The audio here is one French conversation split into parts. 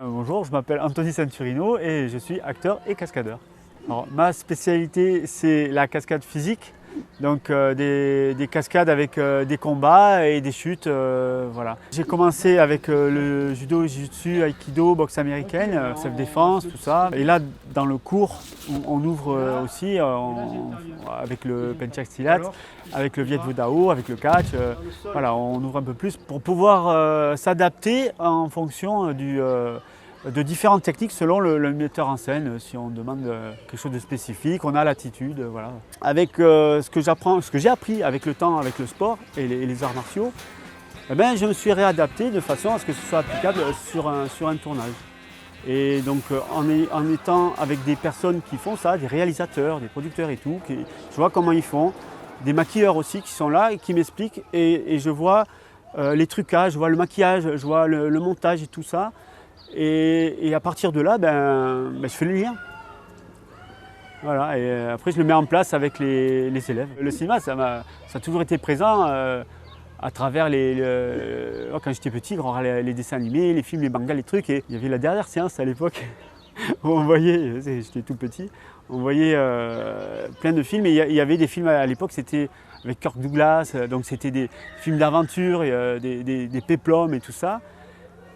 Bonjour, je m'appelle Anthony Santurino et je suis acteur et cascadeur. Alors, ma spécialité, c'est la cascade physique, donc des cascades avec des combats et des chutes. Voilà. J'ai commencé avec le judo, jiu-jitsu, aikido, boxe américaine, self-défense, tout ça. Et là, dans le cours, on ouvre aussi avec le Pencak Silat, avec le Viet Vo Dao, avec le catch. Voilà, on ouvre un peu plus pour pouvoir s'adapter en fonction de différentes techniques selon le metteur en scène. Si on demande quelque chose de spécifique, on a l'attitude. Voilà. Avec ce que j'ai appris avec le temps, avec le sport et les arts martiaux, eh ben, je me suis réadapté de façon à ce que ce soit applicable sur un tournage. Et donc en étant avec des personnes qui font ça, des réalisateurs, des producteurs et tout, je vois comment ils font, des maquilleurs aussi qui sont là et qui m'expliquent et je vois les trucages, je vois le maquillage, je vois le montage et tout ça. Et à partir de là, je fais le lien. Voilà, et après je le mets en place avec les élèves. Le cinéma, ça a toujours été présent à travers quand j'étais petit, les dessins animés, les films, les mangas, les trucs. Et il y avait la dernière séance à l'époque où on voyait, j'étais tout petit, on voyait plein de films. Et il y avait des films à l'époque, c'était avec Kirk Douglas, donc c'était des films d'aventure, des péplums et tout ça.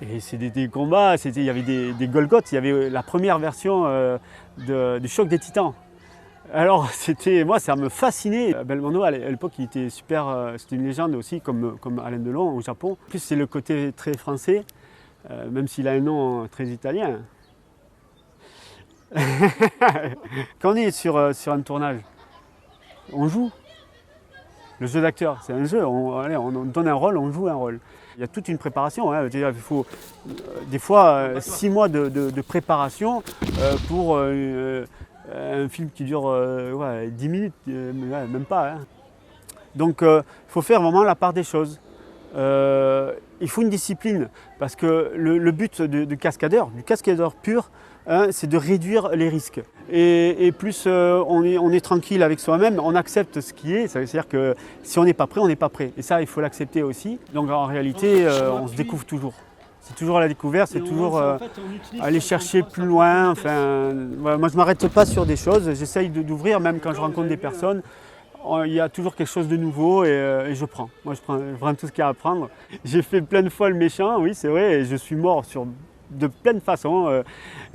Et c'est des combats, il y avait des Golgoths, il y avait la première version du Choc des Titans. Alors moi ça me fascinait. Belmondo à l'époque il était super, c'était une légende aussi comme Alain Delon au Japon. En plus c'est le côté très français, même s'il a un nom très italien. Quand on est sur un tournage, on joue. Le jeu d'acteur, c'est un jeu, on donne un rôle, on joue un rôle. Il y a toute une préparation, hein. Il faut des fois 6 mois de préparation pour un film qui dure 10 minutes, même pas. Hein. Donc il faut faire vraiment la part des choses. Il faut une discipline parce que le but du cascadeur pur, hein, c'est de réduire les risques. Et plus on est tranquille avec soi-même, on accepte ce qui est, c'est-à-dire que si on n'est pas prêt, on n'est pas prêt. Et ça, il faut l'accepter aussi. Donc en réalité, on se découvre toujours. C'est toujours la découverte, c'est toujours aller chercher plus loin. Enfin, voilà, moi, je ne m'arrête pas sur des choses, j'essaye d'ouvrir, même quand je rencontre des personnes. Il y a toujours quelque chose de nouveau et je prends. Moi, je prends tout ce qu'il y a à prendre. J'ai fait plein de fois le méchant, oui, c'est vrai, et je suis mort de plein de façons.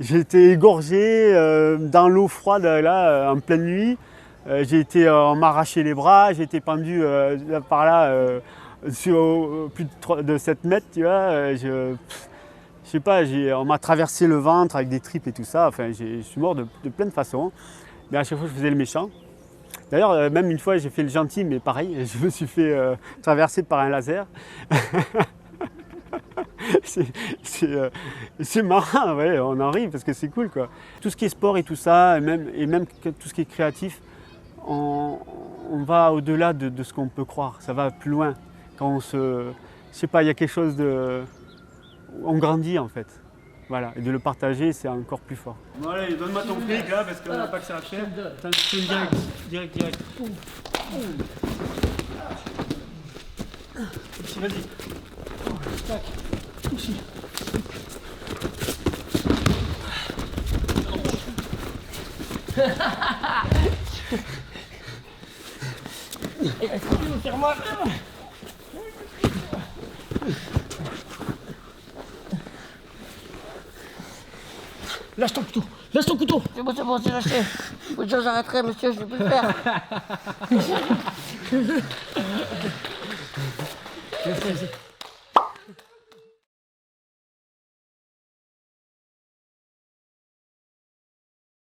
J'ai été égorgé dans l'eau froide là, en pleine nuit. On m'a arraché les bras, j'ai été pendu par là sur plus de 7 mètres, tu vois. Je sais pas, on m'a traversé le ventre avec des tripes et tout ça. Enfin, je suis mort de plein de façons. Mais à chaque fois, je faisais le méchant. D'ailleurs, même une fois, j'ai fait le gentil, mais pareil, je me suis fait traverser par un laser. C'est marrant, ouais, on en rit parce que c'est cool, quoi. Tout ce qui est sport et tout ça, et même tout ce qui est créatif, on va au-delà de ce qu'on peut croire. Ça va plus loin. Quand je sais pas, il y a quelque chose on grandit en fait. Voilà, et de le partager, c'est encore plus fort. Bon allez, donne-moi ton fric là, parce qu'on n'a pas que ça à faire. Tu me direct. Ici, vas-y. Tac. Ici. Il faut plus me faire mal. Lâche ton couteau. Lâche ton couteau. C'est bon, c'est lâché. Faut que j'arrêterai, monsieur, je ne vais plus le faire. Vas-y.